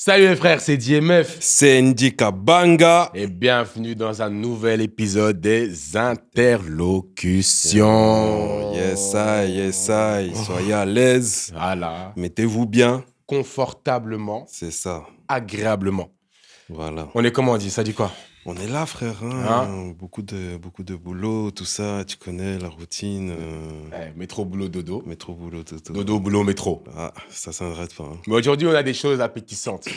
Salut les frères, c'est DMF C'est Ndika Banga. et bienvenue dans un nouvel épisode des interlocutions. Yes, I. Soyez à l'aise. Voilà, Mettez-vous bien. confortablement, C'est ça. agréablement. Voilà. On est comment on dit, ça dit quoi? On est là, frère. Hein. Beaucoup de boulot, tout ça. Tu connais la routine. Métro, boulot, dodo. Métro, boulot, tout. Dodo, boulot, métro. Ah, ça s'arrête pas. Hein. Mais aujourd'hui, on a des choses appétissantes.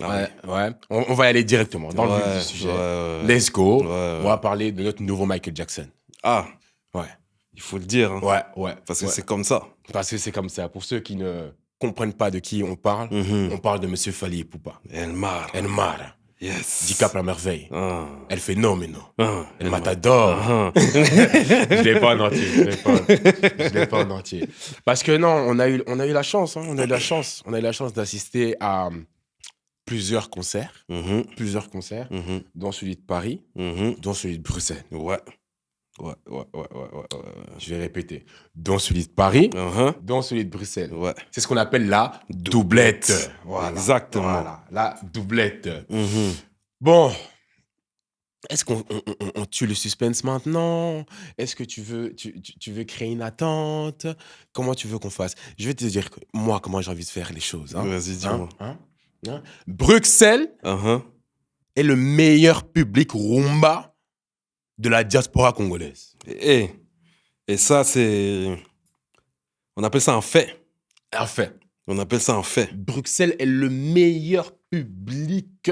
Ah, Ouais. On va y aller directement dans le vif du sujet. Ouais. Let's go. Ouais. On va parler de notre nouveau Michael Jackson. Ah, Ouais. il faut le dire. Hein. Ouais. Parce que c'est comme ça. Parce que c'est comme ça. Pour ceux qui ne comprennent pas de qui on parle de Monsieur Fally Ipupa. El Mar. Yes. Dicap la merveille. Ah. Elle fait non, mais non. Ah. Elle matadore. Ah. Je l'ai pas en entier. Je l'ai pas en entier. Parce que non, on a eu la chance. Hein, on a eu la chance d'assister à plusieurs concerts. Dont celui de Paris, dont celui de Bruxelles. Ouais. Je vais répéter. Dont celui de Paris, dont celui de Bruxelles. Ouais. C'est ce qu'on appelle la doublette. Voilà. Exactement. Voilà, la doublette. Bon, est-ce qu'on tue le suspense maintenant? Est-ce que tu veux créer une attente? Comment tu veux qu'on fasse? Je vais te dire que moi, comment j'ai envie de faire les choses. Hein? Vas-y, dis-moi. Bruxelles est le meilleur public rumba de la diaspora congolaise. Et ça, c'est... On appelle ça un fait. Un fait. On appelle ça un fait. Bruxelles est le meilleur public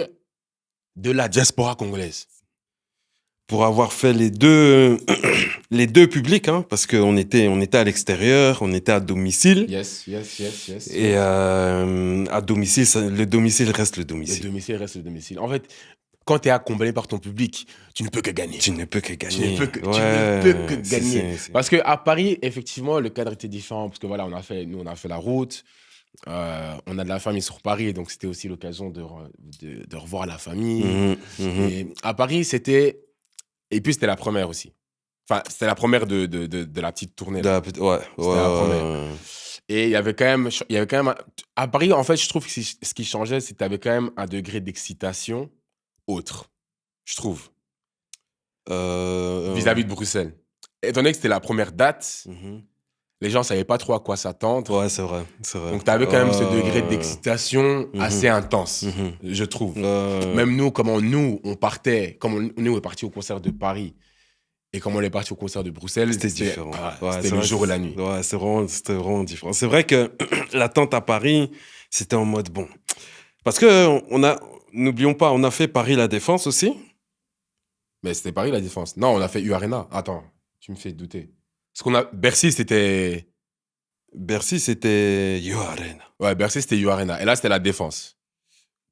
de la diaspora congolaise. Pour avoir fait les deux publics, hein, parce qu'on était à l'extérieur, on était à domicile. Yes. Et à domicile, le domicile reste le domicile. Le domicile reste le domicile. En fait, quand tu es accompagné par ton public, tu ne peux que gagner. Tu ne peux que gagner. Tu ne peux que gagner. Parce qu'à Paris, effectivement, le cadre était différent. Parce que voilà, on a fait la route. On a de la famille sur Paris. Donc, c'était aussi l'occasion de revoir la famille. Et à Paris, c'était... Et puis, c'était la première aussi. Enfin, c'était la première de la petite tournée. Là. C'était la première. Et il y avait quand même... À Paris, en fait, je trouve que ce qui changeait, c'est que tu avais quand même un degré d'excitation autre, je trouve, vis-à-vis de Bruxelles. Étant donné que c'était la première date, les gens ne savaient pas trop à quoi s'attendre. Ouais, c'est vrai. Donc, tu avais quand même ce degré d'excitation assez intense, je trouve. Même nous, comment nous, on partait, comme nous, on est partis au concert de Paris et comme on est parti au concert de Bruxelles, c'était différent. C'était le jour et la nuit. Ouais, c'était vraiment différent. C'est vrai que l'attente à Paris, c'était en mode bon. Parce que n'oublions pas, on a fait Paris La Défense aussi. Mais c'était Paris La Défense. Non, on a fait U-Arena. Attends, tu me fais douter. Bercy, c'était U-Arena. Ouais, Bercy, c'était U-Arena. Et là, c'était La Défense.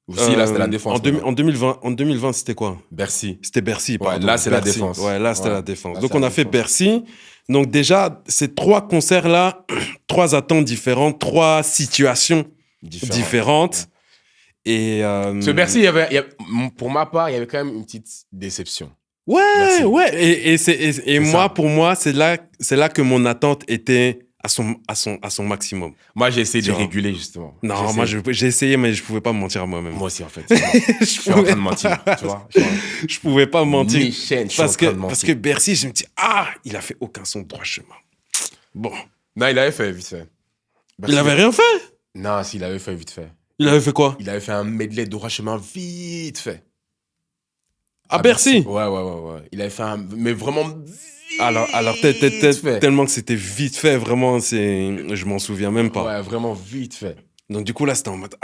Aussi, là, c'était La Défense. En 2020, c'était quoi? Bercy. C'était Bercy, pardon. Ouais, là, c'est Bercy. La Défense. Ouais, là, c'était La Défense. Donc, on a fait Bercy. Donc, déjà, ces 3 concerts-là, 3 attentes différentes, 3 situations différentes. Ouais. Et ce Bercy, pour ma part, il y avait quand même une petite déception. Ouais. Et moi, pour moi, c'est là que mon attente était à son maximum. Moi, j'ai essayé de réguler, justement. Non, moi, j'ai essayé, mais je pouvais pas me mentir à moi-même. Moi aussi, en fait. Je suis en train de mentir, tu vois. Je pouvais pas me mentir. Parce que Bercy, je me dis, il a fait aucun son de droit chemin. Bon. Non, il avait fait vite fait. Bercy, il avait rien fait? Non, s'il avait fait vite fait. Il avait fait quoi? Il avait fait un medley de droit chemin vite fait. À Bercy? Ouais. Il avait fait mais vraiment vite alors fait. Tellement que c'était vite fait, vraiment, je m'en souviens même pas. Ouais, vraiment vite fait. Donc du coup, là, c'était en mode,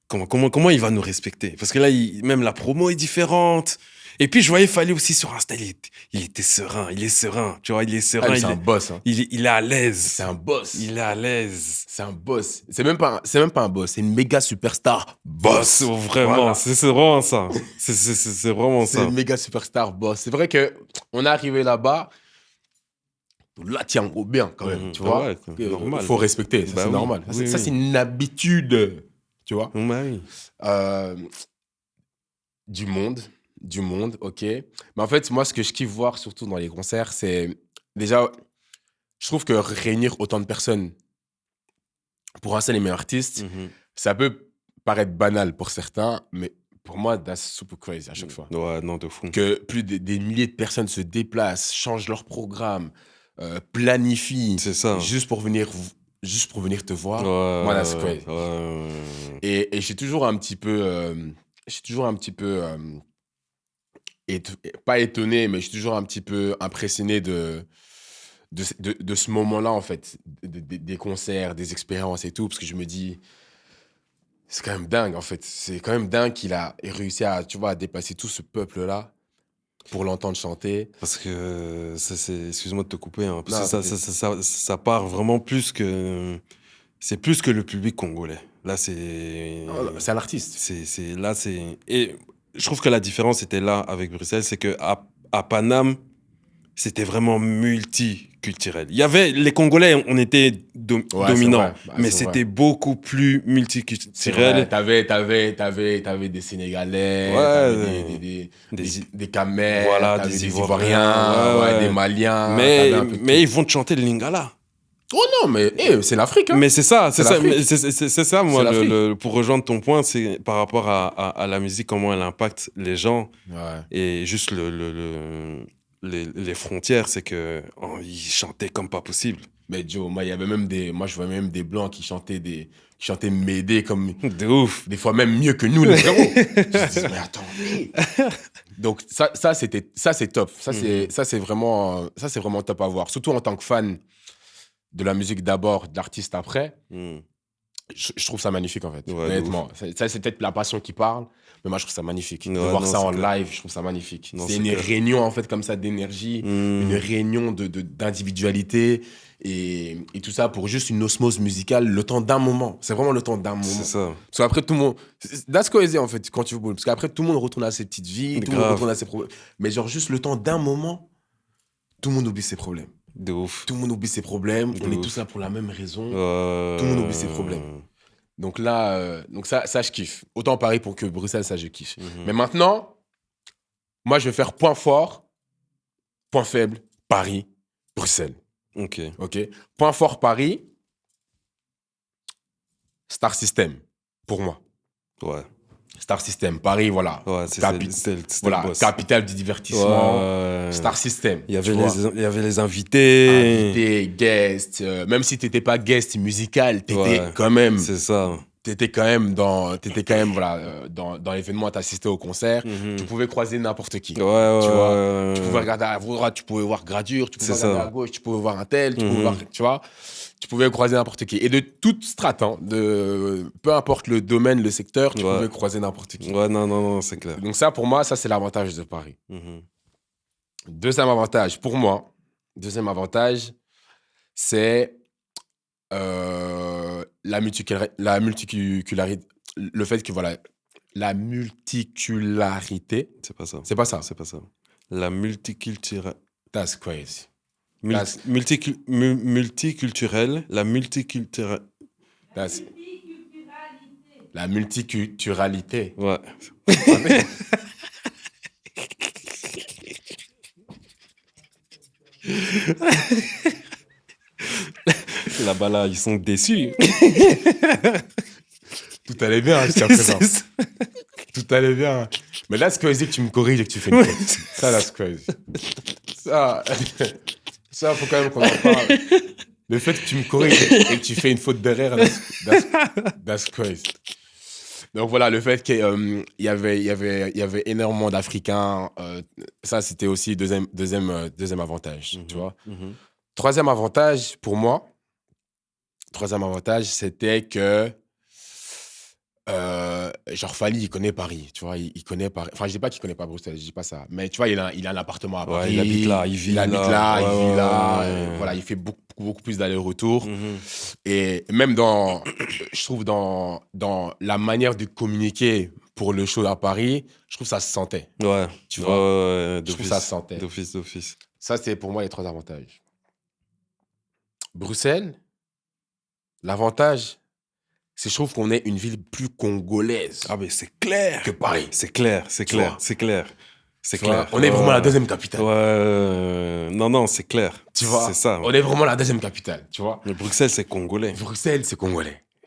comment il va nous respecter? Parce que là, même la promo est différente. Et puis, je voyais Fally aussi sur Insta, il était serein, il est serein, tu vois, il est serein. C'est un boss. Hein. Il est à l'aise. C'est un boss. Il est à l'aise. C'est un boss. C'est même pas un boss, c'est une méga superstar boss. Vraiment, voilà. C'est vraiment ça. C'est vraiment ça. C'est une méga superstar boss. C'est vrai que on est arrivé là-bas, là, tiens, gros bien quand même, tu vois. Ouais, normal. Faut respecter, ça, c'est normal. Ça, c'est une habitude, tu vois. Bah oui. Du monde, ok. Mais en fait, moi, ce que je kiffe voir, surtout dans les concerts, c'est... Déjà, je trouve que réunir autant de personnes pour un seul et même artiste, ça peut paraître banal pour certains, mais pour moi, that's super crazy à chaque fois. Ouais, non, de fou. Que plus des milliers de personnes se déplacent, changent leur programme, planifient, C'est ça. juste pour venir te voir. Ouais, Moi, that's crazy. ouais. Et je suis toujours un petit peu, pas étonné, mais je suis toujours un petit peu impressionné de ce moment-là, en fait, des concerts, des expériences et tout, parce que je me dis, c'est quand même dingue, en fait. C'est quand même dingue qu'il a réussi à, tu vois, à dépasser tout ce peuple-là pour l'entendre chanter. Parce que ça, c'est... Excuse-moi de te couper, hein, parce Non, que ça part vraiment plus que... C'est plus que le public congolais. Là, c'est... C'est un artiste. Là, c'est... Et je trouve que la différence était là avec Bruxelles, c'est qu'à Paname, c'était vraiment multiculturel. Il y avait... Les Congolais, on était dominants, mais c'était beaucoup plus multiculturel. T'avais des Sénégalais, des Camères, voilà, des Ivoiriens, des Maliens. Mais ils vont te chanter le Lingala. Oh non, mais c'est l'Afrique. Hein. Mais c'est ça, c'est ça, moi, pour rejoindre ton point, c'est par rapport à la musique, comment elle impacte les gens. Ouais. Et juste les frontières, c'est que ils chantaient comme pas possible. Mais Joe, moi, je voyais même des Blancs qui chantaient Médée comme... De ouf. Des fois même mieux que nous, les frérots. Je me dis, mais attendez. Donc ça c'est top. Ça, c'est vraiment top à voir. Surtout en tant que fan de la musique d'abord, de l'artiste après. Je trouve ça magnifique, en fait. Ouais, honnêtement. Ça, c'est peut-être la passion qui parle, mais moi, je trouve ça magnifique. De voir ça en live, je trouve ça magnifique. C'est une réunion, en fait, comme ça, d'énergie, une réunion d'individualité et tout ça pour juste une osmose musicale, le temps d'un moment. C'est vraiment le temps d'un moment. C'est ça. Parce qu'après, tout le monde... That's cohésé, en fait, quand tu veux. Parce qu'après, tout le monde retourne à ses petites vies, tout le monde retourne à ses problèmes. Mais genre, juste le temps d'un moment, tout le monde oublie ses problèmes. De ouf. Tout le monde oublie ses problèmes. On est tous là pour la même raison. Tout le monde oublie ses problèmes. Donc là, ça, je kiffe. Autant Paris pour que Bruxelles, ça, je kiffe. Mais maintenant, moi, je vais faire point fort, point faible, Paris, Bruxelles. Ok. Point fort, Paris, Star System, pour moi. Ouais. Star System, Paris, voilà. Ouais, voilà, capitale du divertissement. Star System. Il y avait les invités. Invités, guests. Même si tu n'étais pas guest musical, tu étais quand même. C'est ça. Tu étais quand même dans l'événement, tu assistais au concert. Tu pouvais croiser n'importe qui. Tu vois. Tu pouvais regarder à droite, tu pouvais voir Gradure. Tu pouvais regarder à gauche, tu pouvais voir un tel. Tu pouvais voir, tu vois. Tu pouvais croiser n'importe qui. Et de toute strate, peu importe le domaine, le secteur, tu pouvais croiser n'importe qui. Ouais, non, c'est clair. Donc ça, pour moi, ça, c'est l'avantage de Paris. Deuxième avantage, pour moi, c'est la multicularité. Le fait que, voilà, la multicularité... C'est pas ça. La multiculturelle... That's crazy. Multiculturelle, la multiculturelle. La multiculturalité. Ouais. Là-bas, là, ils sont déçus. Tout allait bien jusqu'à présent. Tout allait bien. Mais là, c'est crazy que tu me corriges et que tu fais une faute. Ça, là, c'est crazy. Ça, faut quand même qu'on en parle. Le fait que tu me corriges et que tu fais une faute derrière, that's crazy. Donc voilà, le fait qu'il y avait énormément d'Africains, ça, c'était aussi deuxième avantage, tu vois. Troisième avantage, pour moi, c'était que genre Fally, il connaît Paris, tu vois, il connaît Paris. Enfin, je dis pas qu'il connaît pas Bruxelles, je dis pas ça. Mais tu vois, il a un appartement à Paris. Il habite là, il vit là. Voilà, il fait beaucoup plus d'allers-retours. Et même je trouve dans la manière de communiquer pour le show à Paris, je trouve que ça se sentait. Ouais. Tu vois, je trouve que ça se sentait. D'office. Ça, c'était pour moi les trois avantages. Bruxelles, l'avantage, c'est je trouve qu'on est une ville plus congolaise. Ah, mais c'est clair. Que Paris. C'est clair. On est vraiment la deuxième capitale. Ouais. Non, c'est clair. Tu vois. C'est ça. On est vraiment la deuxième capitale, tu vois. Mais Bruxelles, c'est congolais.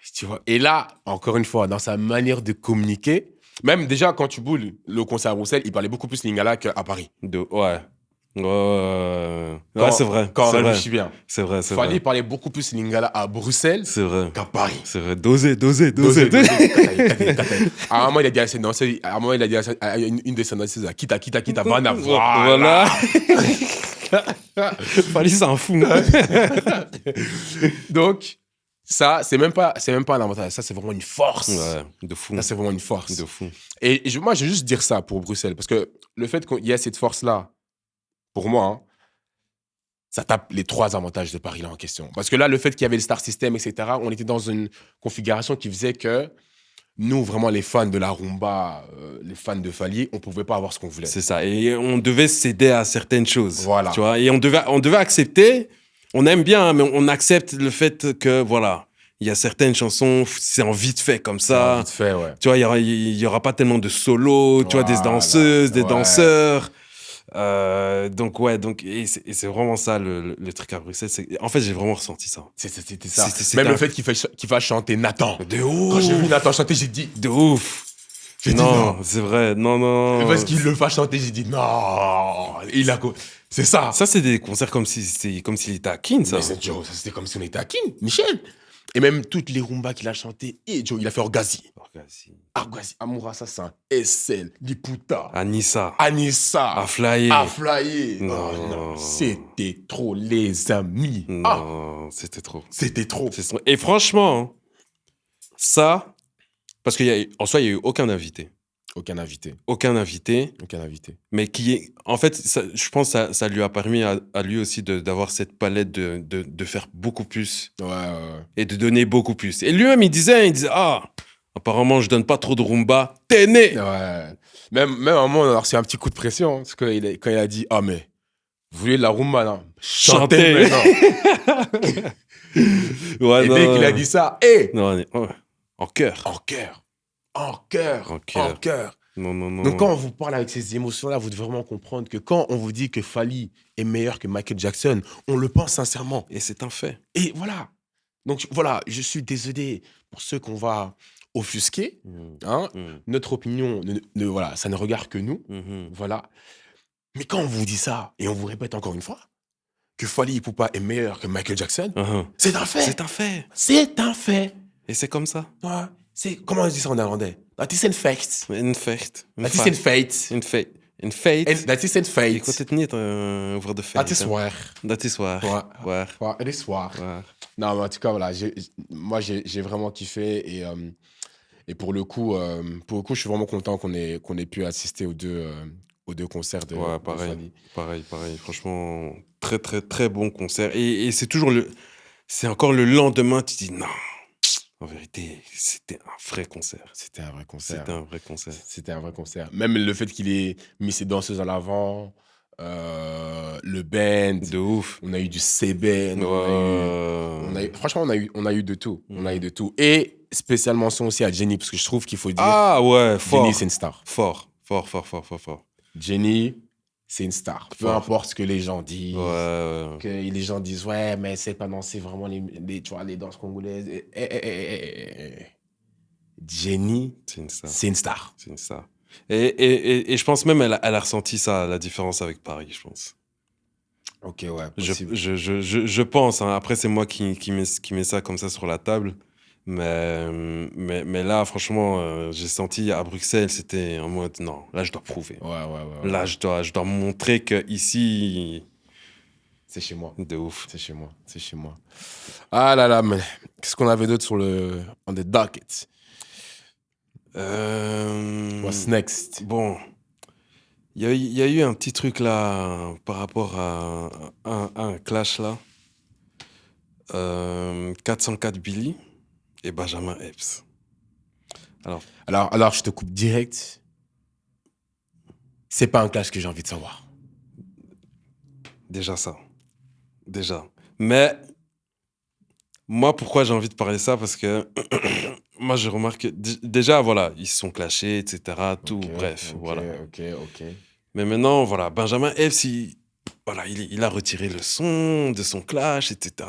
Je Tu vois. Et là, encore une fois, dans sa manière de communiquer, même déjà quand tu boules le concert à Bruxelles, il parlait beaucoup plus lingala qu'à Paris. Ouais. Ouais, c'est vrai. Quand on c'est vrai. réfléchit bien. C'est vrai. Fally parlait beaucoup plus lingala à Bruxelles C'est vrai. qu'à Paris. C'est vrai. Doser. À un moment, il a dit à ses danseuses, à une de ses danseuses, quitte, Vanna, Voilà. Fally, c'est un fou. Donc, ça, c'est même pas un avantage. Ça, c'est vraiment une force. Ouais, de fou. Ça, c'est vraiment une force. De fou. Et moi, je veux juste dire ça pour Bruxelles. Parce que le fait qu'il y ait cette force-là, pour moi, hein, ça tape les 3 avantages de Paris là en question. Parce que là, le fait qu'il y avait le Star System, etc., on était dans une configuration qui faisait que nous, vraiment, les fans de la rumba, les fans de Fally, on pouvait pas avoir ce qu'on voulait. C'est ça. Et on devait céder à certaines choses. Voilà. Tu vois. Et on devait accepter. On aime bien, hein, mais on accepte le fait que, voilà, il y a certaines chansons, c'est en vite fait comme ça. Vite fait, ouais. Tu vois, il y aura pas tellement de solos, tu vois, des danseuses, des danseurs. Donc, et c'est vraiment ça le truc à Bruxelles. En fait, j'ai vraiment ressenti ça. C'était ça. Même le fait qu'il fasse chanter Nathan. De ouf. Quand j'ai vu Nathan chanter, j'ai dit... De ouf. J'ai dit non. C'est vrai. Non. Parce qu'il le fasse chanter, j'ai dit non. C'est ça. Ça, c'est des concerts comme s'il était à Kin, ça. Mais c'est Joe, ça c'était comme si on était à Kin, Michel. Et même toutes les rumbas qu'il a chantées. Et Joe, il a fait Orgazi. Orgazi, Amour Assassin, Essel, Liputa, Anissa, Aflaye. Non. C'était trop, les amis. Non, c'était trop. Et franchement, ça, parce qu'en soi, il n'y a eu aucun invité. Aucun invité. Mais en fait, je pense que ça lui a permis à lui aussi d'avoir cette palette de faire beaucoup plus. Ouais. Et de donner beaucoup plus. Et lui-même, il disait, apparemment, je donne pas trop de rumba. T'es né. Ouais. Même à un moment, on a reçu un petit coup de pression. Parce que quand il a dit, mais vous voulez de la rumba, là? Chantez maintenant. Ouais, et dès qu'il a dit ça, en cœur. Non. Donc, quand on vous parle avec ces émotions-là, vous devez vraiment comprendre que quand on vous dit que Fally est meilleur que Michael Jackson, on le pense sincèrement. Et c'est un fait. Et voilà. Donc, voilà, je suis désolé pour ceux qu'on va offusquer. Notre opinion, voilà, ça ne regarde que nous. Voilà. Mais quand on vous dit ça, et on vous répète encore une fois, que Fally Ipupa est meilleur que Michael Jackson, c'est un fait. C'est un fait. Et c'est comme ça. Ouais. Comment on dit ça en néerlandais? Dat is een feit. Een feit. Dat is een feit. Een feit. Dat is een feit. Ik weet het niet over de feit. Dat is waar. Ouais. Het is waar. Non, mais en tout cas, voilà, moi, j'ai vraiment kiffé. Et pour le coup, je suis vraiment content qu'on ait pu assister aux deux concerts de Fally. Pareil. Franchement, très, très, très bon concert. Et c'est toujours c'est encore le lendemain, tu dis non. En vérité, c'était un vrai concert. C'était un vrai concert. Même le fait qu'il ait mis ses danseuses en avant, le band. De ouf. On a eu du C-band. Franchement, on a eu de tout. On a eu de tout. Et spéciale mention aussi à Jenny, parce que je trouve qu'il faut dire... Ah ouais, fort. Jenny, c'est une star. Fort. Jenny, c'est une star. Peu importe ce que les gens disent. Ouais. Que les gens disent, ouais, mais c'est pas danser vraiment tu vois, les danses congolaises. Jenny, c'est une star. Et je pense même elle a ressenti ça, la différence avec Paris, je pense. Ok, ouais. Je pense. Hein. Après, c'est moi qui met ça comme ça sur la table. Mais là, franchement, j'ai senti à Bruxelles, c'était en mode non, là, je dois prouver. Ouais. Là, je dois montrer que ici. C'est chez moi. De ouf. C'est chez moi. Ah là là, mais qu'est-ce qu'on avait d'autre on the docket? What's next? Bon. Il y a eu un petit truc là par rapport à un clash là. 404 Billy et Benjamin Epps. Alors, je te coupe direct. C'est pas un clash que j'ai envie de savoir. Déjà. Mais moi, pourquoi j'ai envie de parler de ça? Parce que moi, je remarque déjà, voilà, ils se sont clashés, etc. Tout, bref, voilà. Ok. Mais maintenant, voilà, Benjamin Epps, voilà, il a retiré le son de son clash, etc.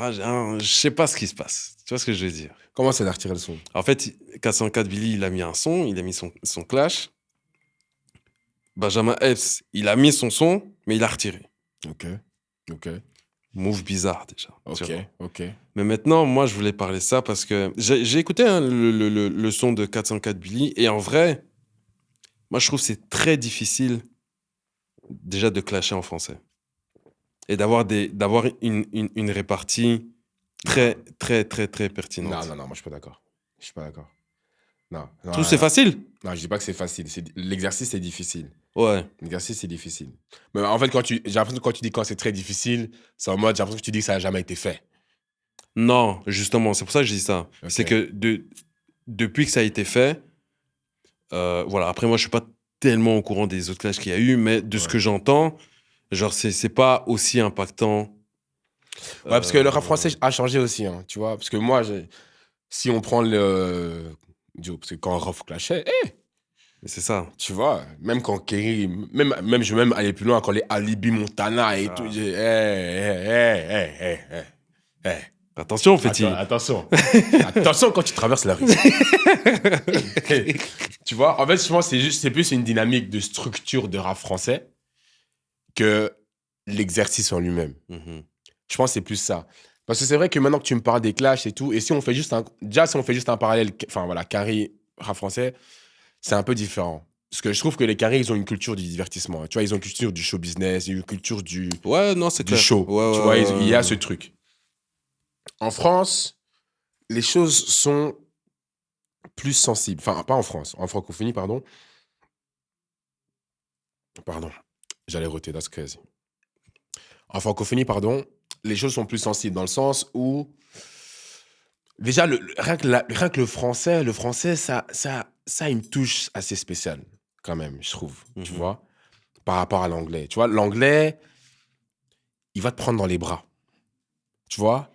Je sais pas ce qui se passe. Tu vois ce que je veux dire? Comment ça, il a retiré le son? En fait, 404 Billy, il a mis un son, il a mis son clash. Benjamin Epps, il a mis son son, mais il a retiré. Ok. Move bizarre déjà. Ok. Mais maintenant, moi, je voulais parler de ça parce que j'ai écouté le son de 404 Billy et en vrai, moi, je trouve que c'est très difficile déjà de clasher en français et d'avoir une répartie très, très, très, très pertinente. Non, moi je suis pas d'accord. Non, Tu trouves que c'est facile? Non, je dis pas que c'est facile. L'exercice, c'est difficile. Ouais. L'exercice, c'est difficile. Mais en fait, j'ai l'impression que quand tu dis quand c'est très difficile, c'est en mode, j'ai l'impression que tu dis que ça n'a jamais été fait. Non, justement, c'est pour ça que je dis ça. Ok. C'est que depuis que ça a été fait, voilà. Après, moi, je suis pas tellement au courant des autres clashs qu'il y a eu, mais de ce que j'entends, genre, c'est pas aussi impactant. Ouais, parce que le rap français a changé aussi, hein, tu vois. Parce que moi, si on prend parce que quand Rof clashait, C'est ça. tu vois, même quand Kerry, même je vais même aller plus loin, quand les Alibi Montana et tout, j'ai, Attention, Féti. Attention. Attention quand tu traverses la rue. Tu vois, en fait, je pense que c'est plus une dynamique de structure de rap français que l'exercice en lui-même. Mhm. Je pense que c'est plus ça. Parce que c'est vrai que maintenant que tu me parles des clashs et tout, et si on fait juste un parallèle, enfin voilà, Carré, rap français, c'est un peu différent. Parce que je trouve que les Carrés, ils ont une culture du divertissement. Tu vois, ils ont une culture du show business, une culture du Ouais, non, c'est clair. show. Ouais, tu vois, il y a ce truc. En France, les choses sont plus sensibles. Enfin, pas en France, en francophonie, pardon. Pardon, j'allais roter, that's crazy. En francophonie, pardon, les choses sont plus sensibles dans le sens où, déjà, rien que le français, ça a une touche assez spéciale, quand même, je trouve, tu vois, par rapport à l'anglais. Tu vois, l'anglais, il va te prendre dans les bras, tu vois.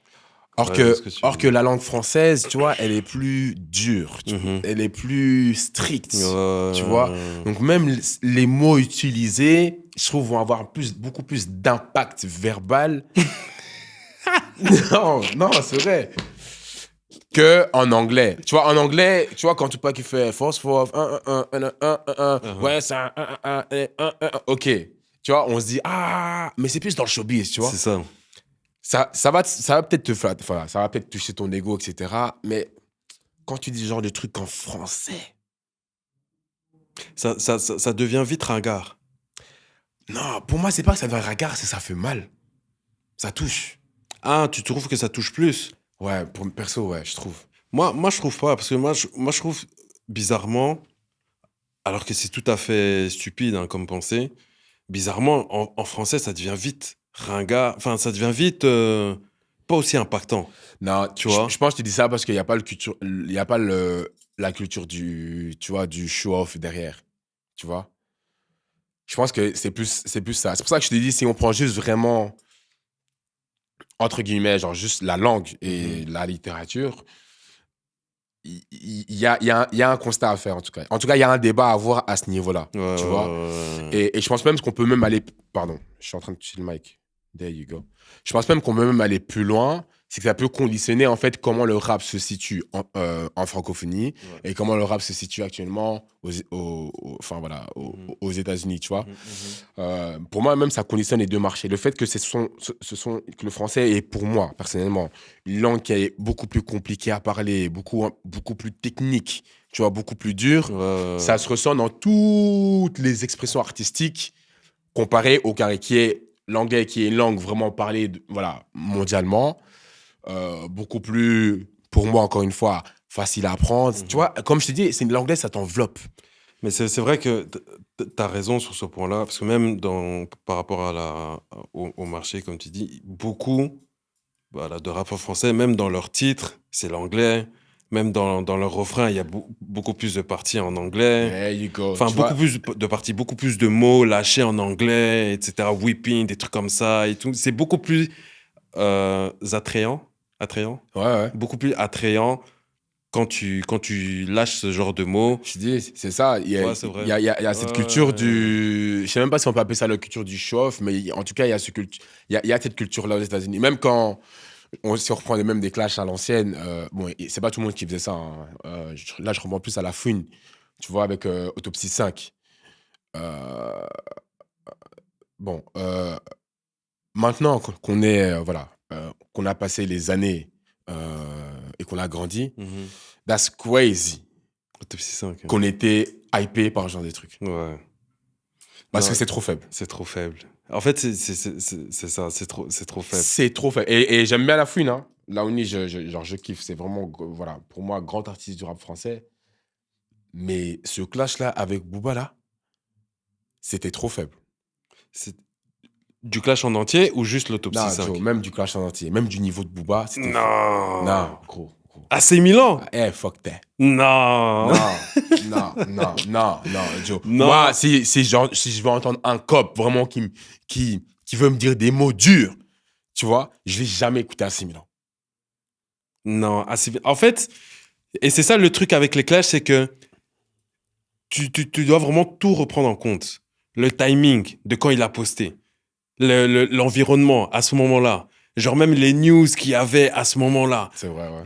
Or que la langue française, tu vois, elle est plus dure, elle est plus stricte, tu vois. Donc même les mots utilisés, je trouve, vont avoir beaucoup plus d'impact verbal. Non, c'est vrai. Que en anglais. Tu vois, en anglais, tu vois, quand Tupac il fait force for ouais, c'est ok. Tu vois, on se dit, ah, mais c'est plus dans le showbiz, tu vois. C'est ça. Ça va peut-être te flatter, enfin, ça va peut-être toucher ton ego, etc. Mais quand tu dis ce genre de trucs en français. Ça devient vite ringard. Non, pour moi, c'est pas que ça devient ringard, c'est que ça fait mal. Ça touche. Ah, tu trouves que ça touche plus? Ouais, perso, ouais, je trouve. Moi, je trouve pas, parce que moi, je trouve bizarrement, alors que c'est tout à fait stupide comme pensée, bizarrement, en français, ça devient vite ringard, enfin, ça devient vite pas aussi impactant. Non, tu vois. Je pense que tu dis ça parce qu'il n'y a pas la culture du, tu vois, du show-off derrière, tu vois. Je pense que c'est plus ça. C'est pour ça que je te dis, si on prend juste vraiment, entre guillemets, genre juste la langue et la littérature, il y a un constat à faire, en tout cas. En tout cas, il y a un débat à avoir à ce niveau-là, tu vois. Et je pense même qu'on peut même aller... Pardon, je suis en train de toucher le mic. There you go. Je pense même qu'on peut même aller plus loin. C'est que ça peut conditionner, en fait, comment le rap se situe en francophonie et comment le rap se situe actuellement aux États-Unis, tu vois. Pour moi, même, ça conditionne les deux marchés. Le fait que que le français est, pour moi, personnellement, une langue qui est beaucoup plus compliquée à parler, beaucoup plus technique, tu vois, beaucoup plus dure, ça se ressent dans toutes les expressions artistiques comparé au carré qui est l'anglais, qui est une langue vraiment parlée mondialement. Beaucoup plus, pour moi, encore une fois, facile à apprendre. Tu vois, comme je t'ai dit, l'anglais, ça t'enveloppe. Mais c'est vrai que tu as raison sur ce point-là, parce que même par rapport au marché, comme tu dis, beaucoup de rappeurs français, même dans leurs titres, c'est l'anglais. Même dans leur refrain, il y a beaucoup plus de parties en anglais. There you go. Enfin, plus de parties, beaucoup plus de mots lâchés en anglais, etc. Whipping, des trucs comme ça et tout. C'est beaucoup plus attrayant. Ouais. Beaucoup plus attrayant quand tu lâches ce genre de mots. Je dis, c'est ça. Il y a, c'est vrai. il y a cette culture du. Je sais même pas si on peut appeler ça la culture du show-off, mais en tout cas, il y a, il y a cette culture-là aux États-Unis. Même quand. Si on reprend même des clashs à l'ancienne, bon, c'est pas tout le monde qui faisait ça. Hein. Là, je reprends plus à la fouine, tu vois, avec Autopsy 5. Euh, bon, maintenant qu'on est, voilà, qu'on a passé les années et qu'on a grandi, that's crazy. Autopsy 5. Qu'on était hypé par ce genre de trucs. Ouais. Parce que c'est trop faible. C'est trop faible. En fait, c'est ça, c'est trop faible. C'est trop faible. Et j'aime bien la fouine, hein. Laouni, je kiffe. C'est vraiment, voilà, pour moi, grand artiste du rap français. Mais ce clash-là avec Booba, là, c'était trop faible. C'est du clash en entier ou juste l'Autopsy 5? Joe, même du clash en entier. Même du niveau de Booba, c'était non. faible. Non, gros. AC Milan? Fuck that. Non. Non, Joe. Non. Moi, si je veux entendre un cop vraiment qui veut me dire des mots durs, tu vois, je vais jamais écouter AC Milan. Non, en fait, et c'est ça le truc avec les clashs, c'est que tu dois vraiment tout reprendre en compte. Le timing de quand il a posté, l'environnement à ce moment-là, genre même les news qu'il y avait à ce moment-là. C'est vrai, ouais.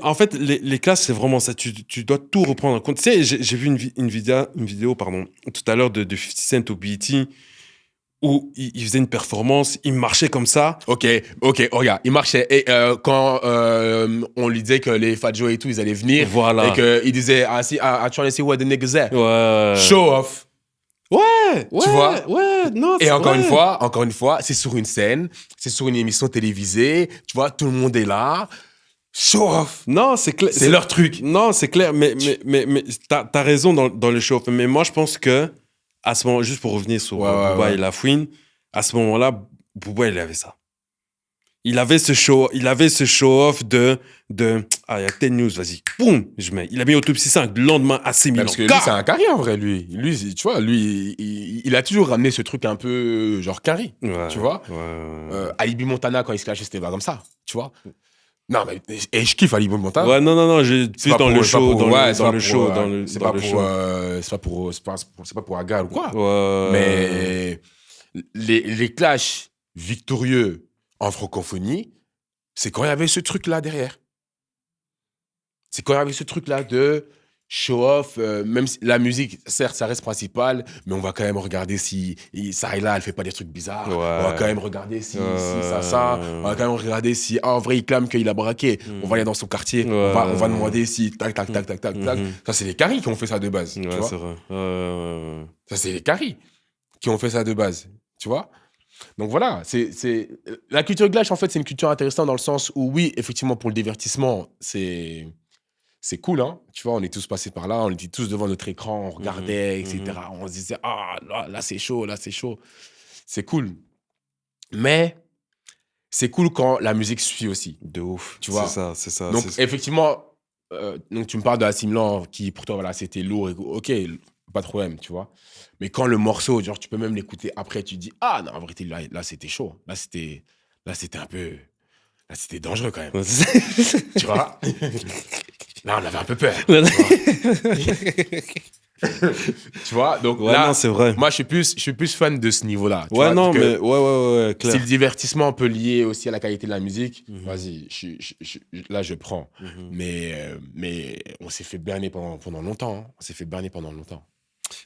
En fait, les clashs, c'est vraiment ça. Tu dois tout reprendre en compte. Tu sais, j'ai vu une vidéo tout à l'heure de 50 Cent au BET où il faisait une performance, il marchait comme ça. Ok, regarde, il marchait. Et quand on lui disait que les Fat Joe et tout, ils allaient venir. Voilà. Et qu'il disait, I trying to see what the niggas at. Ouais. Show off. Ouais, tu vois. Ouais, non. Et encore une fois, c'est sur une scène, c'est sur une émission télévisée, tu vois, tout le monde est là. Show off. Non, c'est clair. C'est leur truc. Non, c'est clair, mais t'as raison dans le show off. Mais moi, je pense que à ce moment, juste pour revenir sur Booba et La Fouine, à ce moment-là, Booba, il avait ça. Il avait ce show-off de ah, il y a telle news, vas-y, boum, je mets. Il a mis Autopsy 5 le lendemain à 6 000 parce que lui, c'est un carré en vrai, lui. Lui, tu vois, lui, il a toujours ramené ce truc un peu genre carré, tu vois. Alibi Montana, quand il se clashait, c'était pas comme ça, tu vois. Non, mais et je kiffe Alibi Montana. Ouais, non, j'ai plus dans le show, c'est pas pour Agal ou quoi. Ouais. Mais les clashs victorieux en francophonie, c'est quand il y avait ce truc-là derrière. C'est quand il y avait ce truc-là de show-off, même si la musique, certes, ça reste principal, mais on va quand même regarder si ça et là, elle fait pas des trucs bizarres. Ouais. On va quand même regarder si ça. On va quand même regarder si, en vrai, il clame qu'il a braqué. On va aller dans son quartier. On va demander si tac. Ça, c'est les caries qui ont fait ça de base. Tu vois, c'est vrai. Ça, c'est les caries qui ont fait ça de base. Tu vois? Donc voilà, c'est la culture clash, en fait, c'est une culture intéressante dans le sens où, oui, effectivement, pour le divertissement, c'est cool, hein. Tu vois, on est tous passés par là, on était tous devant notre écran, on regardait, etc. On se disait, ah, là, c'est chaud, là, c'est chaud. C'est cool. Mais c'est cool quand la musique suit aussi. De ouf. Tu vois. C'est ça. Donc, effectivement, donc tu me parles de AC Milan qui, pour toi, voilà, c'était lourd. Ok, pas de problème, tu vois. Mais quand le morceau, genre, tu peux même l'écouter après, tu te dis, ah, non, en vérité, là c'était chaud. Là, c'était un peu... Là, c'était dangereux, quand même. Tu vois. Là, on avait un peu peur. Tu vois, donc ouais, là, non, c'est vrai. Moi, je suis plus fan de ce niveau-là. Ouais, non, mais ouais, clair. Si le divertissement peut lier aussi à la qualité de la musique, vas-y, là, je prends. Mais on s'est fait berner pendant longtemps. Hein. On s'est fait berner pendant longtemps.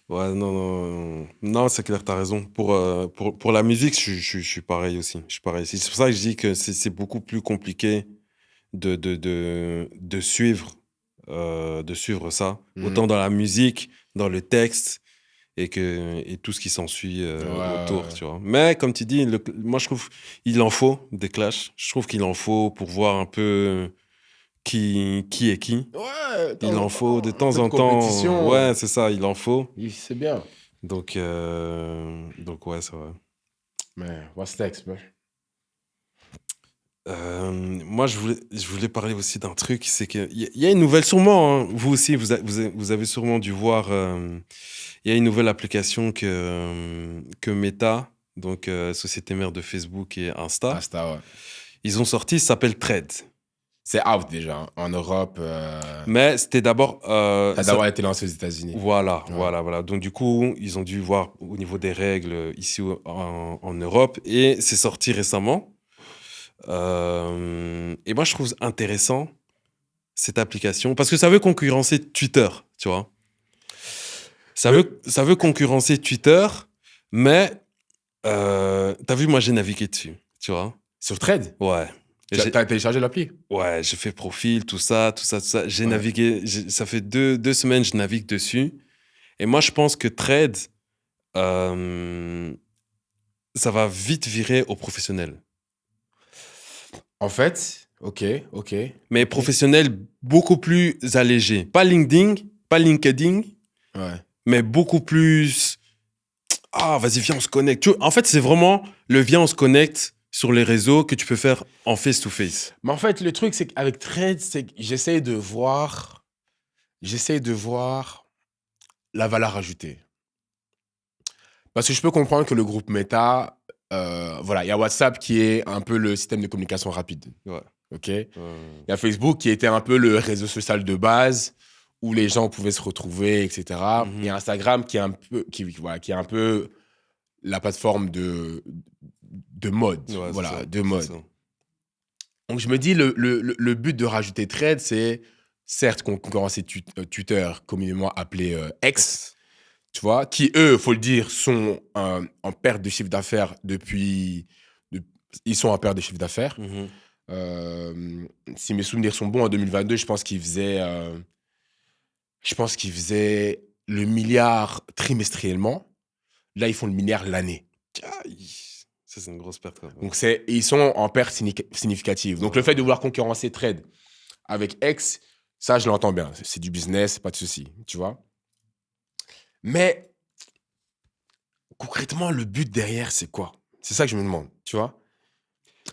Ouais, non, c'est clair, t'as raison. Pour la musique, je suis pareil aussi. C'est pour ça que je dis que c'est beaucoup plus compliqué de suivre ça, autant dans la musique, dans le texte et tout ce qui s'ensuit autour, tu vois. Mais comme tu dis, moi je trouve il en faut des clashs. Je trouve qu'il en faut pour voir un peu qui est qui. Ouais, il en faut de temps en temps. Ouais, c'est ça, il en faut. C'est bien. Donc ouais, c'est vrai. Mais what's next, man? Moi, je voulais parler aussi d'un truc, c'est qu'il y a une nouvelle, sûrement, hein, vous aussi, vous avez sûrement dû voir, il y a une nouvelle application que Meta, donc société mère de Facebook et Insta, ouais. ils ont sorti, ça s'appelle Threads. C'est out déjà, hein. En Europe. Mais c'était d'abord. Ça a d'abord été lancé aux États-Unis. Voilà. Donc, du coup, ils ont dû voir au niveau des règles ici en Europe. Et c'est sorti récemment. Et moi, je trouve intéressant cette application parce que ça veut concurrencer Twitter, tu vois. Ça veut concurrencer Twitter, mais t'as vu, moi, j'ai navigué dessus, tu vois. Sur Thread? Ouais. T'as téléchargé l'appli? Ouais, j'ai fait profil, tout ça. J'ai navigué, ça fait deux semaines que je navigue dessus. Et moi, je pense que Thread, ça va vite virer aux professionnels. En fait, ok. Mais professionnels beaucoup plus allégés. Pas LinkedIn, Ouais. mais beaucoup plus... Ah, vas-y, viens, on se connecte. En fait, c'est vraiment le viens, on se connecte sur les réseaux que tu peux faire en face-to-face. Mais en fait, le truc, c'est qu'avec Thread, c'est que j'essaie de voir la valeur ajoutée. Parce que je peux comprendre que le groupe Meta, voilà, il y a WhatsApp qui est un peu le système de communication rapide. Ouais. OK? Il y a Facebook qui était un peu le réseau social de base où les gens pouvaient se retrouver, etc. Il y a Instagram qui est un peu la plateforme de mode. Ouais, voilà, ça, de mode. ça. Donc, je me dis, le but de rajouter Thread, c'est certes concurrencer Twitter, communément appelé X, tu vois, qui, eux, faut le dire, sont en perte de chiffre d'affaires depuis... Ils sont en perte de chiffre d'affaires. Si mes souvenirs sont bons, en 2022, je pense qu'ils faisaient le milliard trimestriellement. Là, ils font le milliard l'année. Aïe. Ça, c'est une grosse perte. Quand même. Donc, ils sont en perte significative. Donc, le fait de vouloir concurrencer Thread avec X, ça, je l'entends bien. C'est du business, pas de souci, tu vois. Mais, concrètement, le but derrière, c'est quoi? C'est ça que je me demande, tu vois.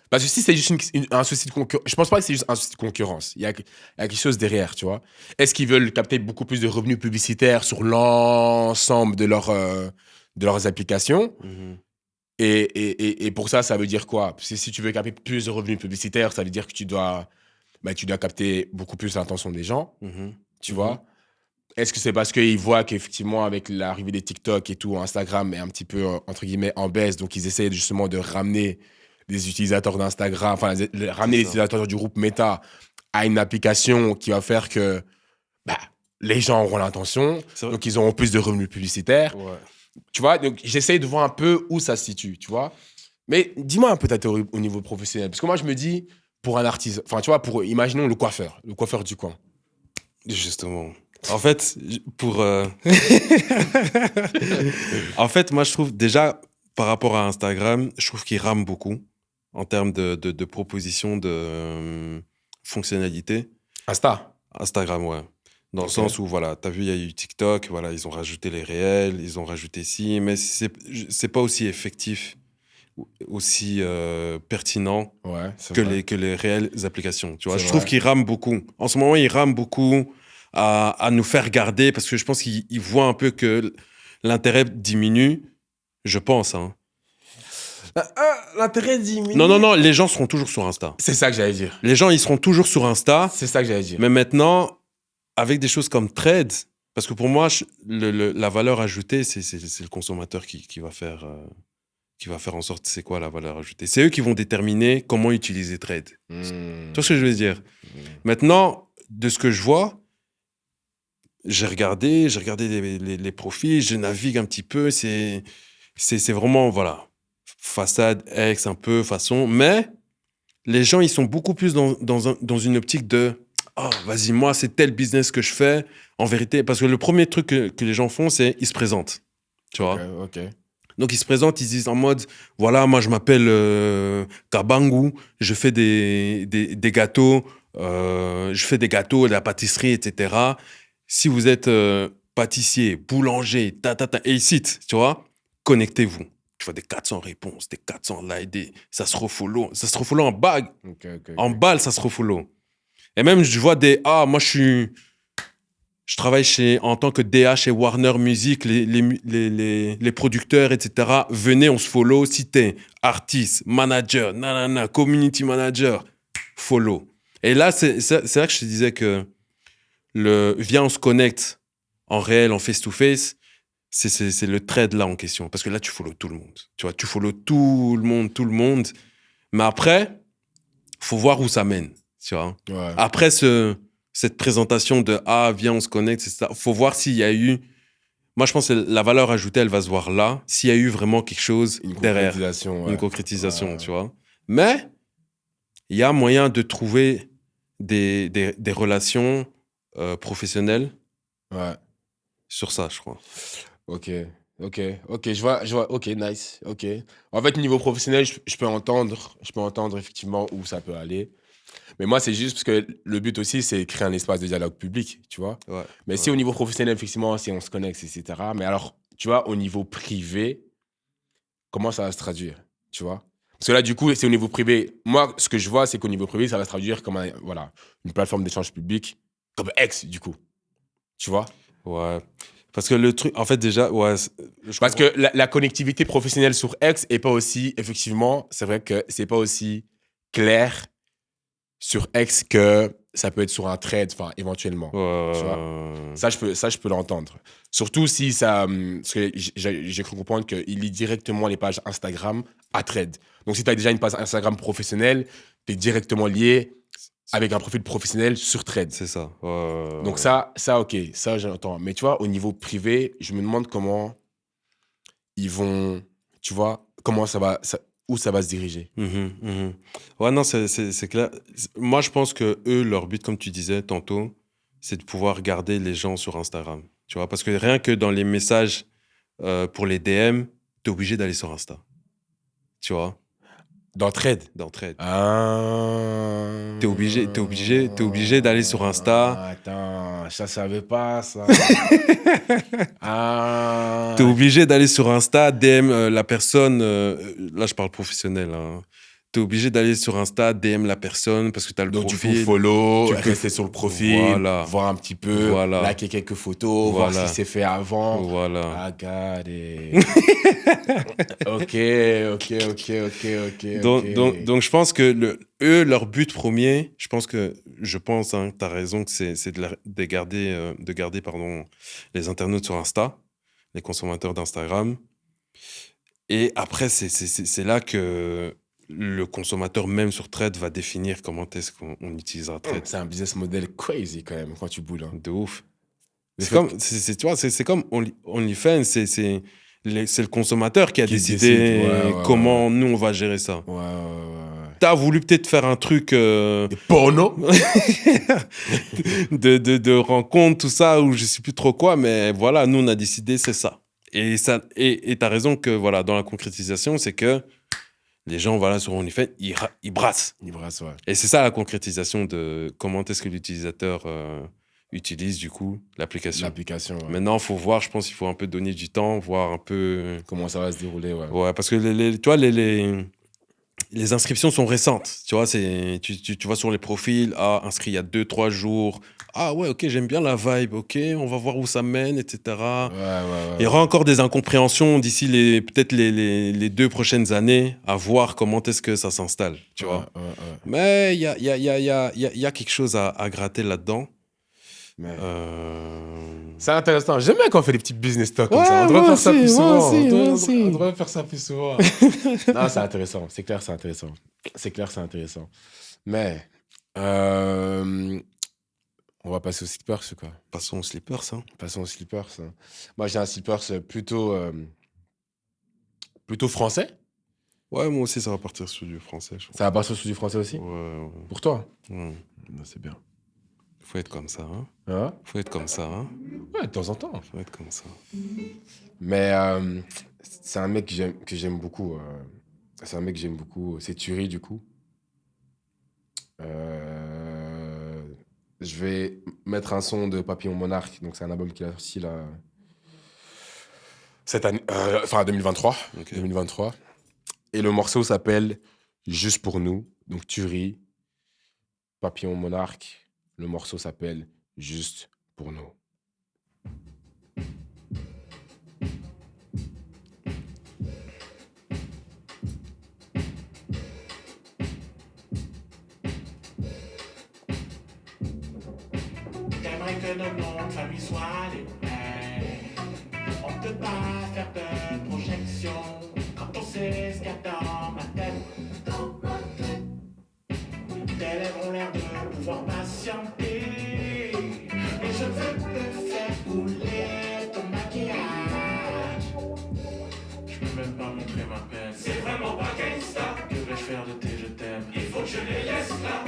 Parce que si c'est juste un souci de concurrence, je pense pas que c'est juste un souci de concurrence. Il y a quelque chose derrière, tu vois. Est-ce qu'ils veulent capter beaucoup plus de revenus publicitaires sur l'ensemble de leurs applications? Et pour ça veut dire quoi? Parce que si tu veux capter plus de revenus publicitaires, ça veut dire que tu dois capter beaucoup plus l'attention des gens, tu vois. Est-ce que c'est parce qu'ils voient qu'effectivement, avec l'arrivée des TikTok et tout, Instagram est un petit peu, entre guillemets, en baisse, donc ils essaient justement de ramener les utilisateurs d'Instagram, enfin, ramener les utilisateurs du groupe Meta à une application qui va faire que les gens auront l'intention, donc ils auront plus de revenus publicitaires. Ouais. Tu vois, donc j'essaye de voir un peu où ça se situe, tu vois. Mais dis-moi un peu ta théorie au niveau professionnel. Parce que moi, je me dis, pour un artiste, enfin, tu vois, imaginons le coiffeur du coin. Justement. En fait, en fait, moi, je trouve déjà, par rapport à Instagram, je trouve qu'il rame beaucoup en termes de propositions de fonctionnalités. Instagram, ouais. Dans le sens où, voilà, t'as vu, il y a eu TikTok, voilà, ils ont rajouté les réels, ils ont rajouté ci, mais c'est pas aussi effectif, aussi pertinent que les réelles applications. Tu vois, je trouve qu'ils rament beaucoup. En ce moment, ils rament beaucoup à nous faire garder parce que je pense qu'ils voient un peu que l'intérêt diminue, je pense. Hein. L'intérêt diminue. Non, les gens seront toujours sur Insta. C'est ça que j'allais dire. Les gens, ils seront toujours sur Insta. C'est ça que j'allais dire. Mais maintenant, avec des choses comme Thread, parce que pour moi, la valeur ajoutée, c'est le consommateur qui va faire en sorte c'est quoi la valeur ajoutée. C'est eux qui vont déterminer comment utiliser Thread. Tu vois ce que je veux dire? Maintenant, de ce que je vois, j'ai regardé les profils, je navigue un petit peu, c'est vraiment, voilà, façade, ex, un peu, façon, mais les gens, ils sont beaucoup plus dans une optique de « Oh, vas-y, moi, c'est tel business que je fais. » En vérité, parce que le premier truc que les gens font, c'est ils se présentent, tu vois. Ok. Donc, ils se présentent, ils disent en mode « Voilà, moi, je m'appelle Kabangu, je fais des gâteaux, je fais des gâteaux, de la pâtisserie, etc. » Si vous êtes pâtissier, boulanger, et ils citent, tu vois, connectez-vous. Tu vois des 400 réponses, des 400 likes, ça se refollow. Ça se refollow en bague. En balle, ça se refollow. Et même, je vois moi, je travaille en tant que DA chez Warner Music, les producteurs, etc. Venez, on se follow. Si t'es artiste, manager, community manager, follow. Et là, c'est là que je te disais que viens, on se connecte en réel, en face-to-face, c'est le trade là en question. Parce que là, tu follow tout le monde. Tu vois, tu follow tout le monde. Mais après, faut voir où ça mène. Tu vois. Ouais. Après cette présentation de viens, on se connecte, c'est ça. Faut voir s'il y a eu. Moi, je pense que la valeur ajoutée, elle va se voir là, s'il y a eu vraiment quelque chose derrière. Une concrétisation, tu vois. Mais il y a moyen de trouver des relations professionnelles sur ça, je crois. Ok, je vois, ok, nice, ok. En fait, niveau professionnel, je peux entendre effectivement où ça peut aller. Mais moi, c'est juste parce que le but aussi, c'est créer un espace de dialogue public, tu vois. Mais si au niveau professionnel, effectivement, si on se connecte, etc. Mais alors, tu vois, au niveau privé, comment ça va se traduire, tu vois? Parce que là, du coup, c'est au niveau privé. Moi, ce que je vois, c'est qu'au niveau privé, ça va se traduire comme une plateforme d'échange public, comme X, du coup. Tu vois? Ouais. Parce que le truc, en fait, déjà, Parce que la connectivité professionnelle sur X est pas aussi, effectivement, c'est vrai que c'est pas aussi clair sur X que ça peut être sur un thread, enfin, éventuellement. Tu vois? Ça, je peux l'entendre. Surtout si ça, parce que j'ai cru comprendre qu'il lie directement les pages Instagram à thread. Donc, si tu as déjà une page Instagram professionnelle, tu es directement lié avec un profil professionnel sur thread. C'est ça. Donc, ça, ok, ça, j'entends. Mais tu vois, au niveau privé, je me demande comment ils vont, tu vois, comment où ça va se diriger. Ouais, non, c'est clair. Moi, je pense que eux, leur but, comme tu disais tantôt, c'est de pouvoir garder les gens sur Instagram. Tu vois, parce que rien que dans les messages pour les DM, t'es obligé d'aller sur Insta. Tu vois? Dans Thread. T'es obligé d'aller sur Insta. Attends, je savais pas ça. T'es obligé d'aller sur Insta, DM la personne. Là, je parle professionnel. Hein. T'es obligé d'aller sur Insta, DM la personne parce que t'as le donc profil. Donc, tu peux follow, rester sur le profil, voir un petit peu, liker quelques photos, voir ce qui s'est fait avant. Voilà. I got it. Ok. Donc, je pense que eux, leur but premier, je pense, t'as raison, que c'est de garder les internautes sur Insta, les consommateurs d'Instagram. Et après, c'est là que le consommateur, même sur Thread, va définir comment est-ce qu'on utilisera Thread. C'est un business model crazy quand même, quand tu boules. Hein. De ouf. C'est comme OnlyFans, c'est le consommateur qui décidé comment nous, on va gérer ça. T'as voulu peut-être faire un truc... porno de rencontre, tout ça, ou je sais plus trop quoi, mais voilà, nous, on a décidé, c'est ça. Et t'as raison que, voilà, dans la concrétisation, c'est que les gens, voilà, sur OnlyFans, ils brassent. Et c'est ça la concrétisation de comment est-ce que l'utilisateur utilise, du coup, l'application. Maintenant, il faut voir, je pense qu'il faut un peu donner du temps, voir un peu... comment ça va se dérouler, Ouais, parce que, tu vois, les inscriptions sont récentes. Tu vois, tu vas sur les profils, inscrit il y a 2-3 jours. Ah ouais, ok, j'aime bien la vibe, ok, on va voir où ça mène, etc. Il y aura encore des incompréhensions d'ici peut-être les 2 prochaines années à voir comment est-ce que ça s'installe, tu vois. Mais il y a quelque chose à gratter là-dedans. C'est intéressant. J'aime bien quand on fait des petits business talks comme ça. On devrait faire ça plus souvent. On devrait faire ça plus souvent. Non, c'est intéressant. C'est clair, c'est intéressant. Mais on va passer aux slippers, quoi. Passons aux slippers. Moi, j'ai un slippers plutôt français. Ouais, moi aussi, ça va partir sur du français. Je crois. Ça va partir sur du français aussi? Ouais. Pour toi? Ouais. Non, c'est bien. Faut être comme ça, hein. Ouais, de temps en temps. Faut être comme ça. Mais c'est un mec que j'aime beaucoup. C'est Thury, du coup. Je vais mettre un son de Papillon Monarque. Donc, c'est un album qu'il a sorti là. Cette année. 2023. Okay. 2023. Et le morceau s'appelle Juste pour nous. Donc, Thury, Papillon Monarque. Le morceau s'appelle Juste pour nous. que nos noms de famille soient les mêmes. On peut pas faire de projection quand on sait ce qu'il y a dans ma tête. Tes lèvres ont l'air de pouvoir patienter. Et je veux te faire couler ton maquillage. Je peux même pas montrer ma peine. C'est vraiment pas gangsta. Que vais-je faire de tes je t'aime? Il faut que je les laisse là.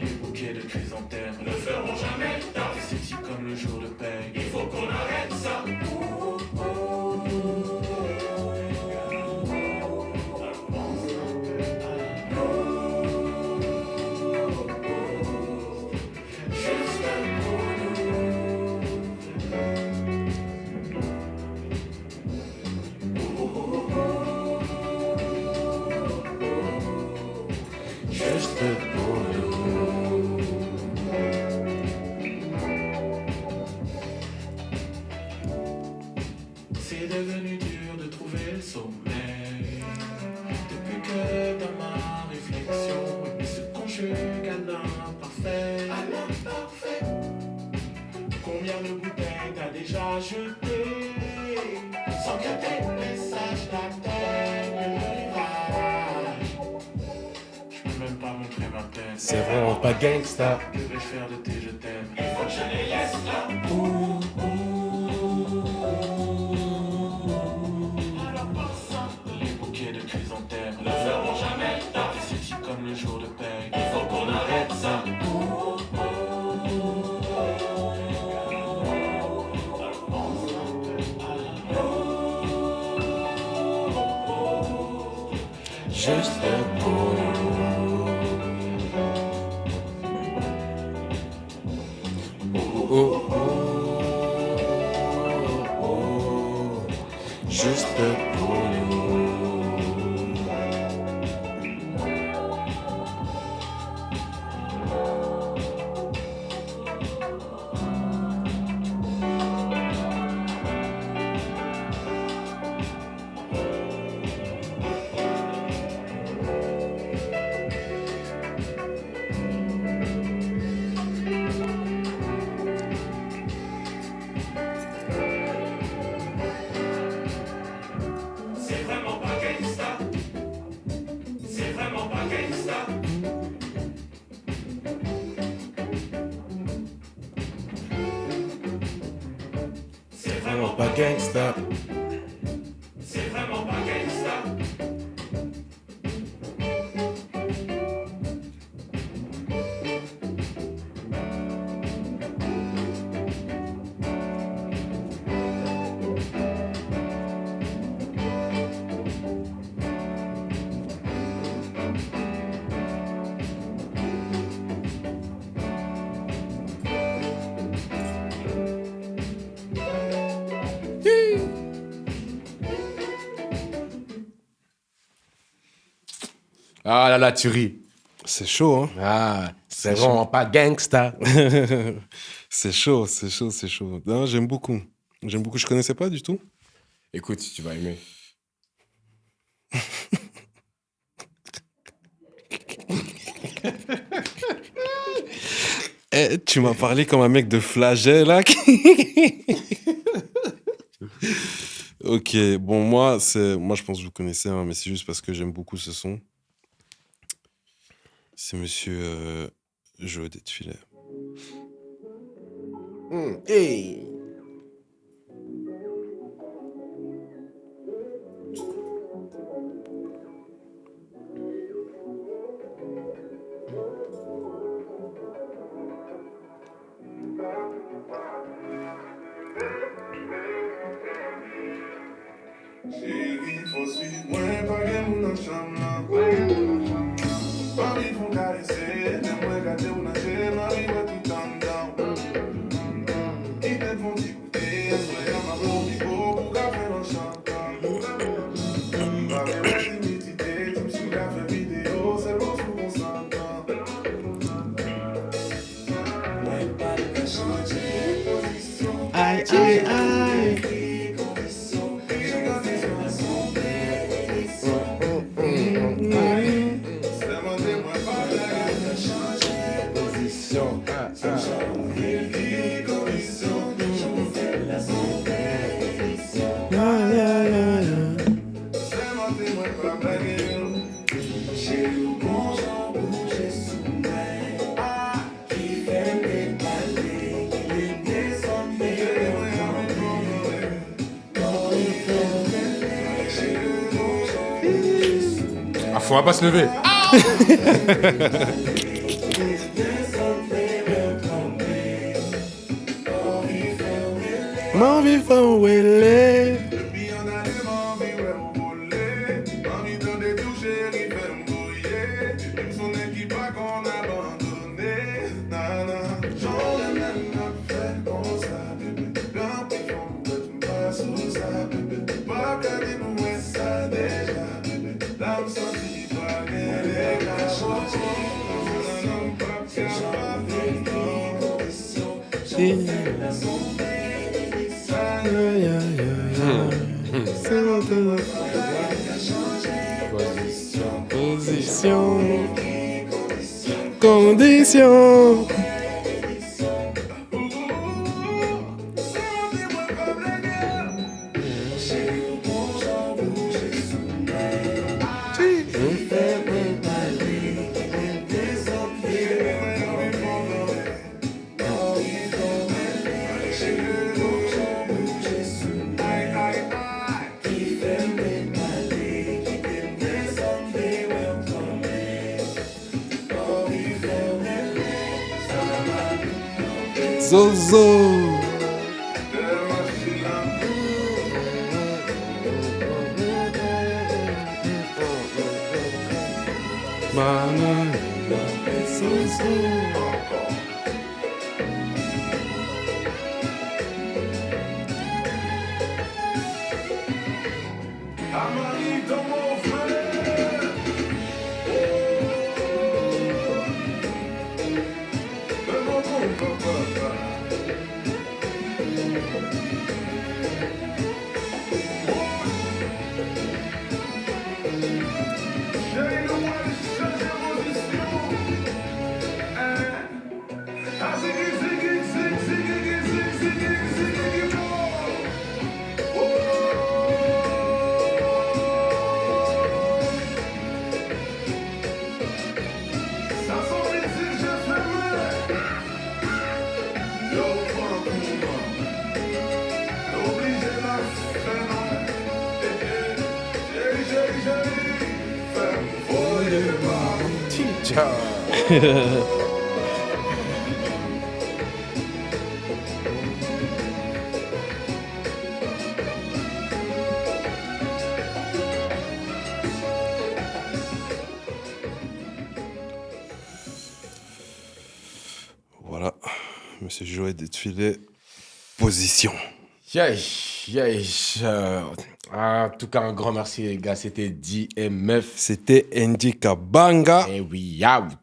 Les bouquets de chrysanthèmes ne feront jamais le taf. C'est sexy comme le jour de paye. Il faut qu'on arrête ça. C'est devenu dur de trouver le sommeil. Depuis que dans ma réflexion il se conjugue à l'imparfait. Combien de bouteilles t'as déjà jeté sans que tes messages n'atteignent le rivage? Je peux même pas montrer ma peine. C'est vraiment pas gangsta. Que vais-je faire de tes je t'aime? Il faut que je les laisse là. Les bouquets de chrysanthèmes ne feront jamais le taf. C'est sexy comme le jour de paye. Il faut qu'on arrête ça. Juste pour nous. Oh, oh, oh, oh. Juste pour nous. C'est vraiment pas gangsta. C'est vraiment pas gangsta. C'est Vraiment vraiment pas gangsta. C'est vraiment pas gangsta. Ah là là, tu ris. C'est chaud, hein? Ah, c'est vraiment pas gangsta. C'est chaud, c'est chaud, c'est chaud. Non, j'aime beaucoup. J'aime beaucoup. Je connaissais pas du tout. Écoute, tu vas aimer. Eh, tu m'as parlé comme un mec de flagelle, là. Ok, bon, moi, je pense que vous connaissez, hein, mais c'est juste parce que j'aime beaucoup ce son. C'est monsieur Joe Detfilet. Hey. Chérie, faut suivre, moi, pas de moun dans chambre. Pas envie de caresser, j'aimerais garder ou nager, ma vie va tout en down. Qui t'aide vont t'écouter, soyez à ma blonde, pour café dans le chantant. Ma vraie timidité, tu me suis café vidéo, c'est bon sous mon s'entend. Ouais, pas de cas changer, position. Aïe, aïe, aïe. C'est mon on va pas se lever. Ma vie fait où elle est. Depuis en année, ma vie, ouais, vous volez. Envie de les toucher, il fait me brouiller. Même son équipe pas qu'on a abandonné. Nana, j'en ai même pas fait comme ça, bébé. Quand ils font, ouais, tu me passes sous ça, bébé. Pas qu'à dire, ouais, ça déjà, bébé. Là, me sentis pas bien, les gars, changé. Non, non, pas qu'à pas Condition. Zozo. Amari dans mon frère. Mais mon bon papa. J'ai le droit de changer position. Ah, ziggy, ziggy, ziggy, ziggy, ziggy, ziggy, ziggy, ça sent les yeux, j'ai fermé. Yo, prends un coup, obligé de la faire. J'ai, ferme, voyez pas. Ciao. Voilà, Monsieur Joël défilé. Position. Yeah. En tout cas, un grand merci, les gars. C'était DMF. C'était Ndika Banga. Et we out.